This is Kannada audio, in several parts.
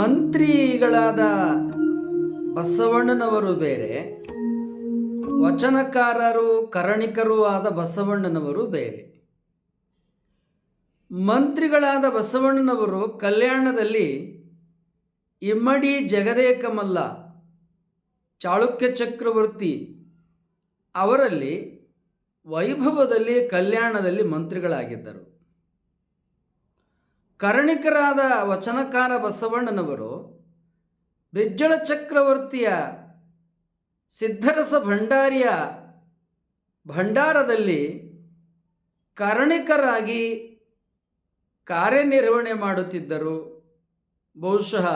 ಮಂತ್ರಿಗಳಾದ ಬಸವಣ್ಣನವರು ಬೇರೆ, ವಚನಕಾರರು ಕರಣಿಕರೂ ಆದ ಬಸವಣ್ಣನವರು ಬೇರೆ. ಮಂತ್ರಿಗಳಾದ ಬಸವಣ್ಣನವರು ಕಲ್ಯಾಣದಲ್ಲಿ ಇಮ್ಮಡಿ ಜಗದೇಕಮಲ್ಲ ಚಾಳುಕ್ಯ ಚಕ್ರವರ್ತಿ ಅವರಲ್ಲಿ ವೈಭವದಲ್ಲಿ ಕಲ್ಯಾಣದಲ್ಲಿ ಮಂತ್ರಿಗಳಾಗಿದ್ದರು. ಕರಣಿಕರಾದ ವಚನಕಾರ ಬಸವಣ್ಣನವರು ಬಿಜ್ಜಳ ಚಕ್ರವರ್ತಿಯ ಸಿದ್ಧರಸ ಭಂಡಾರಿಯ ಭಂಡಾರದಲ್ಲಿ ಕರಣಿಕರಾಗಿ ಕಾರ್ಯನಿರ್ವಹಣೆ ಮಾಡುತ್ತಿದ್ದರು. ಬಹುಶಃ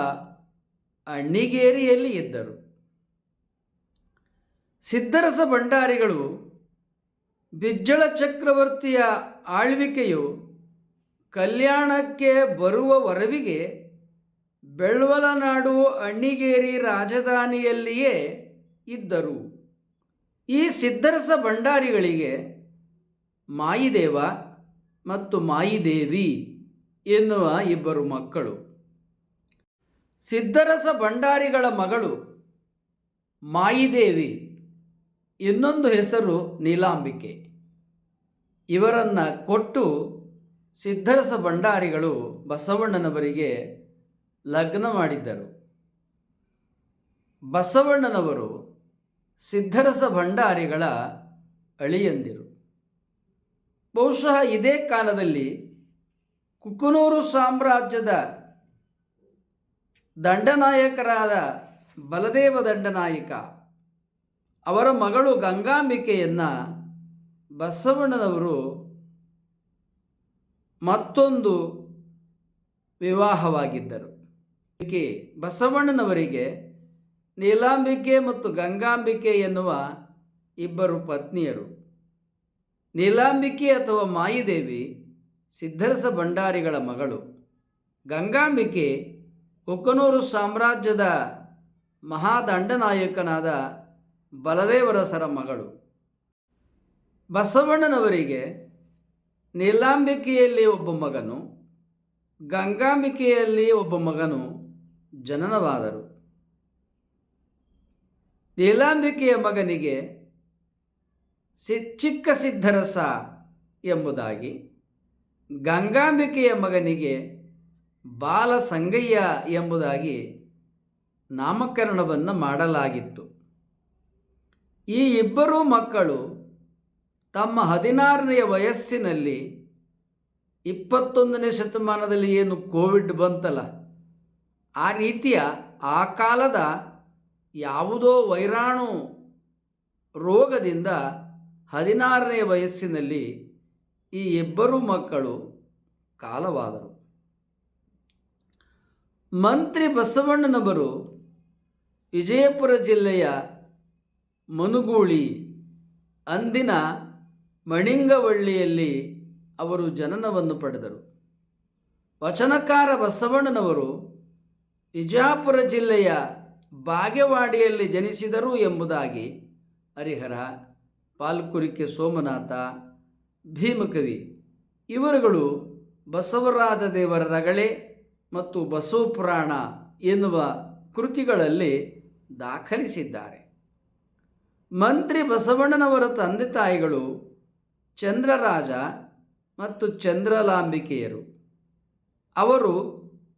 ಅಣ್ಣಿಗೇರಿಯಲ್ಲಿ ಇದ್ದರು. ಸಿದ್ಧರಸ ಭಂಡಾರಿಗಳು ಬಿಜ್ಜಳ ಚಕ್ರವರ್ತಿಯ ಆಳ್ವಿಕೆಯು ಕಲ್ಯಾಣಕ್ಕೆ ಬರುವ ವರವಿಗೆ ಬೆಳ್ವಲನಾಡು ಅಣ್ಣಿಗೇರಿ ರಾಜಧಾನಿಯಲ್ಲಿಯೇ ಇದ್ದರು. ಈ ಸಿದ್ಧರಸ ಭಂಡಾರಿಗಳಿಗೆ ಮಾಯಿದೇವ ಮತ್ತು ಮಾಯಿದೇವಿ ಎನ್ನುವ ಇಬ್ಬರು ಮಕ್ಕಳು. ಸಿದ್ಧರಸ ಭಂಡಾರಿಗಳ ಮಗಳು ಮಾಯಿದೇವಿ, ಇನ್ನೊಂದು ಹೆಸರು ನೀಲಾಂಬಿಕೆ. ಇವರನ್ನು ಕೊಟ್ಟು ಸಿದ್ಧರಸ ಭಂಡಾರಿಗಳು ಬಸವಣ್ಣನವರಿಗೆ ಲಗ್ನ ಮಾಡಿದ್ದರು. ಬಸವಣ್ಣನವರು ಸಿದ್ಧರಸ ಭಂಡಾರಿಗಳ ಅಳಿಯಂದಿರು. ಬಹುಶಃ ಇದೇ ಕಾಲದಲ್ಲಿ ಕುಕನೂರು ಸಾಮ್ರಾಜ್ಯದ ದಂಡನಾಯಕರಾದ ಬಲದೇವ ದಂಡನಾಯಕ ಅವರ ಮಗಳು ಗಂಗಾಂಬಿಕೆಯನ್ನು ಬಸವಣ್ಣನವರು ಮತ್ತೊಂದು ವಿವಾಹವಾಗಿದ್ದರು. ಬಸವಣ್ಣನವರಿಗೆ ನೀಲಾಂಬಿಕೆ ಮತ್ತು ಗಂಗಾಂಬಿಕೆ ಎನ್ನುವ ಇಬ್ಬರು ಪತ್ನಿಯರು. ನೀಲಾಂಬಿಕೆ ಅಥವಾ ಮಾಯಿದೇವಿ ಸಿದ್ಧರಸ ಭಂಡಾರಿಗಳ ಮಗಳು. ಗಂಗಾಂಬಿಕೆ ಕುಕನೂರು ಸಾಮ್ರಾಜ್ಯದ ಮಹಾದಂಡನಾಯಕನಾದ ಬಲದೇವರಸರ ಮಗಳು. ಬಸವಣ್ಣನವರಿಗೆ ನೀಲಾಂಬಿಕೆಯಲ್ಲಿ ಒಬ್ಬ ಮಗನು, ಗಂಗಾಂಬಿಕೆಯಲ್ಲಿ ಒಬ್ಬ ಮಗನು ಜನನವಾದರು. ನೀಲಾಂಬಿಕೆಯ ಮಗನಿಗೆ ಚಿಕ್ಕ ಸಿದ್ಧರಸ ಎಂಬುದಾಗಿ, ಗಂಗಾಂಬಿಕೆಯ ಮಗನಿಗೆ ಬಾಲಸಂಗಯ್ಯ ಎಂಬುದಾಗಿ ನಾಮಕರಣವನ್ನು ಮಾಡಲಾಗಿತ್ತು. ಈ ಇಬ್ಬರೂ ಮಕ್ಕಳು ತಮ್ಮ 16ನೇ ವಯಸ್ಸಿನಲ್ಲಿ 21ನೇ ಶತಮಾನದಲ್ಲಿ ಏನು ಕೋವಿಡ್ ಬಂತಲ್ಲ, ಆ ರೀತಿಯ ಆ ಕಾಲದ ಯಾವುದೋ ವೈರಾಣು ರೋಗದಿಂದ 16ನೇ ವಯಸ್ಸಿನಲ್ಲಿ ಈ ಇಬ್ಬರು ಮಕ್ಕಳು ಕಾಲವಾದರು. ಮಂತ್ರಿ ಬಸವಣ್ಣನವರು ವಿಜಯಪುರ ಜಿಲ್ಲೆಯ ಮನುಗೂಳಿ ಅಂದಿನ ಮಣಿಂಗವಳ್ಳಿಯಲ್ಲಿ ಅವರು ಜನನವನ್ನು ಪಡೆದರು. ವಚನಕಾರ ಬಸವಣ್ಣನವರು ವಿಜಯಪುರ ಜಿಲ್ಲೆಯ ಬಾಗೇವಾಡಿಯಲ್ಲಿ ಜನಿಸಿದರು ಎಂಬುದಾಗಿ ಹರಿಹರ, ಪಾಲ್ಕುರಿಕೆ ಸೋಮನಾಥ, ಭೀಮಕವಿ ಇವರುಗಳು ಬಸವರಾಜ ದೇವರ ರಗಳೆ ಮತ್ತು ಬಸವಪುರಾಣ ಎನ್ನುವ ಕೃತಿಗಳಲ್ಲಿ ದಾಖಲಿಸಿದ್ದಾರೆ. ಮಂತ್ರಿ ಬಸವಣ್ಣನವರ ತಂದೆ ತಾಯಿಗಳು ಚಂದ್ರರಾಜ ಮತ್ತು ಚಂದ್ರಲಾಂಬಿಕೆಯರು. ಅವರು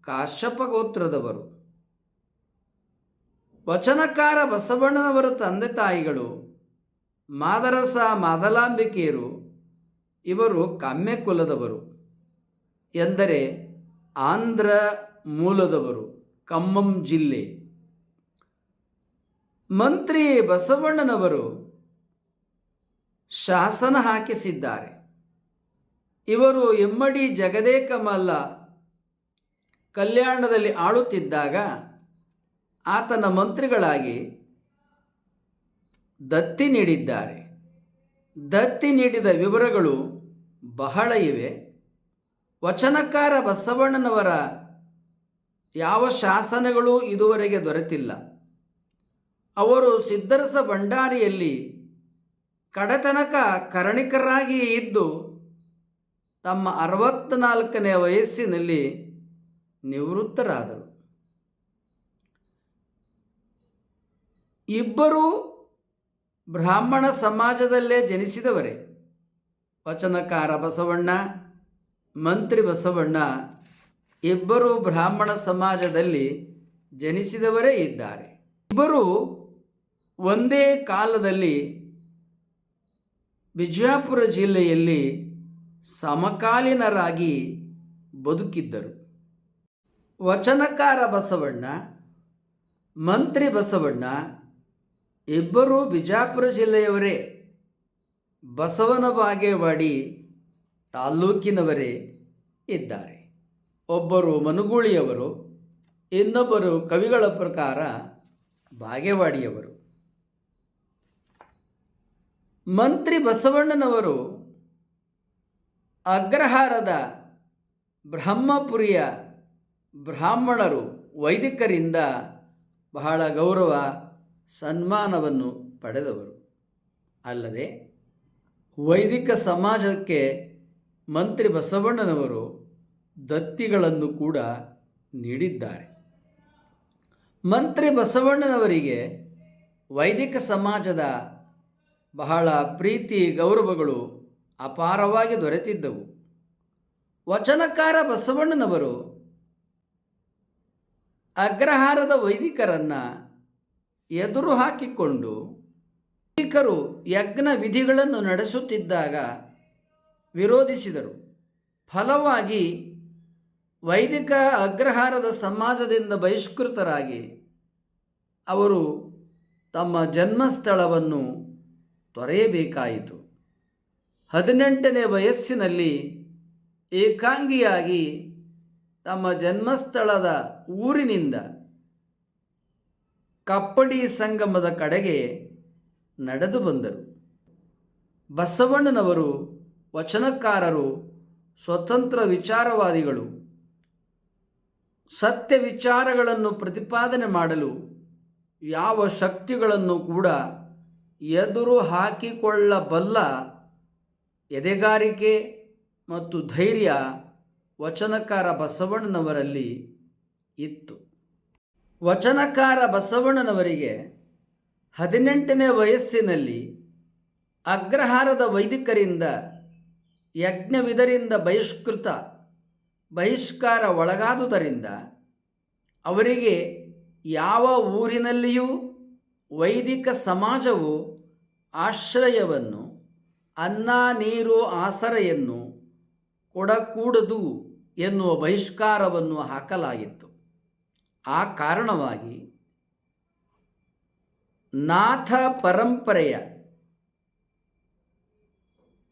ಕಾಶ್ಯಪ ಗೋತ್ರದವರು. ವಚನಕಾರ ಬಸವಣ್ಣನವರ ತಂದೆ ತಾಯಿಗಳು ಮಾದರಸ ಮಾದಲಾಂಬಿಕೆಯರು. ಇವರು ಕಾಮ್ಯ ಕುಲದವರು, ಎಂದರೆ ಆಂಧ್ರ ಮೂಲದವರು, ಖಮ್ಮಂ ಜಿಲ್ಲೆ. ಮಂತ್ರಿ ಬಸವಣ್ಣನವರು ಶಾಸನ ಹಾಕಿಸಿದ್ದಾರೆ. ಇವರು ಇಮ್ಮಡಿ ಜಗದೇಕಮಲ್ಲ ಕಲ್ಯಾಣದಲ್ಲಿ ಆಳುತ್ತಿದ್ದಾಗ ಆತನ ಮಂತ್ರಿಗಳಾಗಿ ದತ್ತಿ ನೀಡಿದ್ದಾರೆ. ದತ್ತಿ ನೀಡಿದ ವಿವರಗಳು ಬಹಳ ಇವೆ. ವಚನಕಾರ ಬಸವಣ್ಣನವರ ಯಾವ ಶಾಸನಗಳೂ ಇದುವರೆಗೆ ದೊರೆತಿಲ್ಲ. ಅವರು ಸಿದ್ಧರಸ ಭಂಡಾರಿಯಲ್ಲಿ ಕಡೆತನಕ ಕರಣಿಕರಾಗಿಯೇ ಇದ್ದು ತಮ್ಮ 64ನೇ ವಯಸ್ಸಿನಲ್ಲಿ ನಿವೃತ್ತರಾದರು. ಇಬ್ಬರೂ ಬ್ರಾಹ್ಮಣ ಸಮಾಜದಲ್ಲೇ ಜನಿಸಿದವರೇ. ವಚನಕಾರ ಬಸವಣ್ಣ, ಮಂತ್ರಿ ಬಸವಣ್ಣ ಇಬ್ಬರೂ ಬ್ರಾಹ್ಮಣ ಸಮಾಜದಲ್ಲಿ ಜನಿಸಿದವರೇ ಇದ್ದಾರೆ. ಇಬ್ಬರೂ ಒಂದೇ ಕಾಲದಲ್ಲಿ ವಿಜಯಪುರ ಜಿಲ್ಲೆಯಲ್ಲಿ ಸಮಕಾಲೀನರಾಗಿ ಬದುಕಿದ್ದರು. ವಚನಕಾರ ಬಸವಣ್ಣ, ಮಂತ್ರಿ ಬಸವಣ್ಣ ಇಬ್ಬರೂ ಬಿಜಾಪುರ ಜಿಲ್ಲೆಯವರೇ, ಬಸವನ ಬಾಗೇವಾಡಿ ತಾಲ್ಲೂಕಿನವರೇ ಇದ್ದಾರೆ. ಒಬ್ಬರು ಮನುಗೂಳಿಯವರು, ಇನ್ನೊಬ್ಬರು ಕವಿಗಳ ಪ್ರಕಾರ ಬಾಗೇವಾಡಿಯವರು. ಮಂತ್ರಿ ಬಸವಣ್ಣನವರು ಅಗ್ರಹಾರದ ಬ್ರಹ್ಮಪುರಿಯ ಬ್ರಾಹ್ಮಣರು ವೈದಿಕರಿಂದ ಬಹಳ ಗೌರವ ಸನ್ಮಾನವನ್ನು ಪಡೆದವರು. ಅಲ್ಲದೆ ವೈದಿಕ ಸಮಾಜಕ್ಕೆ ಮಂತ್ರಿ ಬಸವಣ್ಣನವರು ದತ್ತಿಗಳನ್ನು ಕೂಡ ನೀಡಿದ್ದಾರೆ. ಮಂತ್ರಿ ಬಸವಣ್ಣನವರಿಗೆ ವೈದಿಕ ಸಮಾಜದ ಬಹಳ ಪ್ರೀತಿ ಗೌರವಗಳು ಅಪಾರವಾಗಿ ದೊರೆತಿದ್ದವು. ವಚನಕಾರ ಬಸವಣ್ಣನವರು ಅಗ್ರಹಾರದ ವೈದಿಕರನ್ನು ಎದುರು ಹಾಕಿಕೊಂಡು ವೈದಿಕರು ಯಜ್ಞ ವಿಧಿಗಳನ್ನು ನಡೆಸುತ್ತಿದ್ದಾಗ ವಿರೋಧಿಸಿದರು. ಫಲವಾಗಿ ವೈದಿಕ ಅಗ್ರಹಾರದ ಸಮಾಜದಿಂದ ಬಹಿಷ್ಕೃತರಾಗಿ ಅವರು ತಮ್ಮ ಜನ್ಮಸ್ಥಳವನ್ನು ತೊರೆಯಬೇಕಾಯಿತು. 18ನೇ ವಯಸ್ಸಿನಲ್ಲಿ ಏಕಾಂಗಿಯಾಗಿ ತಮ್ಮ ಜನ್ಮಸ್ಥಳದ ಊರಿನಿಂದ ಕಪ್ಪಡಿ ಸಂಗಮದ ಕಡೆಗೆ ನಡೆದು ಬಂದರು. ಬಸವಣ್ಣನವರು ವಚನಕಾರರು, ಸ್ವತಂತ್ರ ವಿಚಾರವಾದಿಗಳು. ಸತ್ಯ ವಿಚಾರಗಳನ್ನು ಪ್ರತಿಪಾದನೆ ಮಾಡಲು ಯಾವ ಶಕ್ತಿಗಳನ್ನು ಕೂಡ ಎದುರು ಹಾಕಿಕೊಳ್ಳಬಲ್ಲ ಎದೆಗಾರಿಕೆ ಮತ್ತು ಧೈರ್ಯ ವಚನಕಾರ ಬಸವಣ್ಣನವರಲ್ಲಿ ಇತ್ತು. ವಚನಕಾರ ಬಸವಣ್ಣನವರಿಗೆ 18ನೇ ವಯಸ್ಸಿನಲ್ಲಿ ಅಗ್ರಹಾರದ ವೈದಿಕರಿಂದ ಯಜ್ಞವಿದರಿಂದ ಬಹಿಷ್ಕಾರ ಒಳಗಾದುದರಿಂದ ಅವರಿಗೆ ಯಾವ ಊರಿನಲ್ಲಿಯೂ ವೈದಿಕ ಸಮಾಜವು ಆಶ್ರಯವನ್ನು, ಅನ್ನ ನೀರು ಆಸರೆಯನ್ನು ಕೊಡಕೂಡದು ಎನ್ನುವ ಬಹಿಷ್ಕಾರವನ್ನು ಹಾಕಲಾಗಿತ್ತು. ಆ ಕಾರಣವಾಗಿ ನಾಥ ಪರಂಪರೆಯ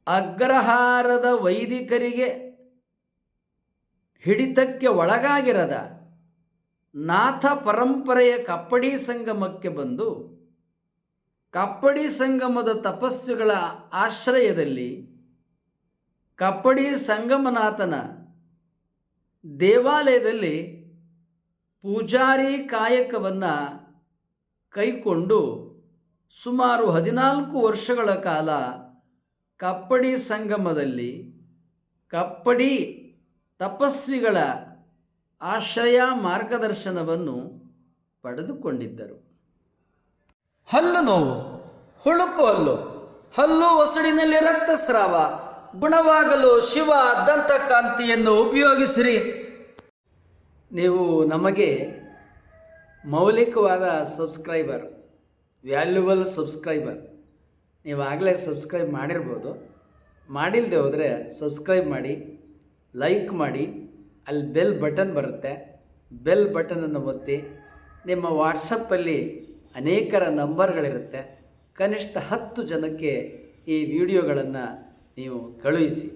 ಅಗ್ರಹಾರದ ವೈದಿಕರಿಗೆ ಹಿಡಿತಕ್ಕೆ ಒಳಗಾಗಿರದ ನಾಥ ಪರಂಪರೆಯ ಕಪ್ಪಡಿ ಸಂಗಮಕ್ಕೆ ಬಂದು ಕಪ್ಪಡಿ ಸಂಗಮದ ತಪಸ್ವಿಗಳ ಆಶ್ರಯದಲ್ಲಿ ಕಪ್ಪಡಿ ಸಂಗಮನಾಥನ ದೇವಾಲಯದಲ್ಲಿ ಪೂಜಾರಿ ಕಾಯಕವನ್ನು ಕೈಕೊಂಡು ಸುಮಾರು 14 ವರ್ಷಗಳ ಕಾಲ ಕಪ್ಪಡಿ ಸಂಗಮದಲ್ಲಿ ಕಪ್ಪಡಿ ತಪಸ್ವಿಗಳ ಆಶ್ರಯ ಮಾರ್ಗದರ್ಶನವನ್ನು ಪಡೆದುಕೊಂಡಿದ್ದರು. ಹಲ್ಲು ನೋವು, ಹುಳುಕು ಹಲ್ಲು ಒಸಡಿನಲ್ಲಿ ರಕ್ತಸ್ರಾವ ಗುಣವಾಗಲು ಶಿವ ದಂತಕಾಂತಿಯನ್ನು ಉಪಯೋಗಿಸಿರಿ. ನೀವು ನಮಗೆ ಮೌಲಿಕವಾದ ಸಬ್ಸ್ಕ್ರೈಬರ್, ವ್ಯಾಲ್ಯೂಬಲ್ ಸಬ್ಸ್ಕ್ರೈಬರ್. ನೀವು ಆಗಲೇ ಸಬ್ಸ್ಕ್ರೈಬ್ ಮಾಡಿರ್ಬೋದು. ಮಾಡಿಲ್ಲದೆ ಹೋದರೆ ಸಬ್ಸ್ಕ್ರೈಬ್ ಮಾಡಿ, ಲೈಕ್ ಮಾಡಿ. ಅಲ್ಲಿ ಬೆಲ್ ಬಟನ್ ಬರುತ್ತೆ, ಬೆಲ್ ಬಟನನ್ನು ಒತ್ತಿ. ನಿಮ್ಮ ವಾಟ್ಸಪ್ಪಲ್ಲಿ ಅನೇಕರ ನಂಬರ್ಗಳಿರುತ್ತೆ. ಕನಿಷ್ಠ 10 ಜನಕ್ಕೆ ಈ ವಿಡಿಯೋಗಳನ್ನು ನೀವು ಕಳುಹಿಸಿ.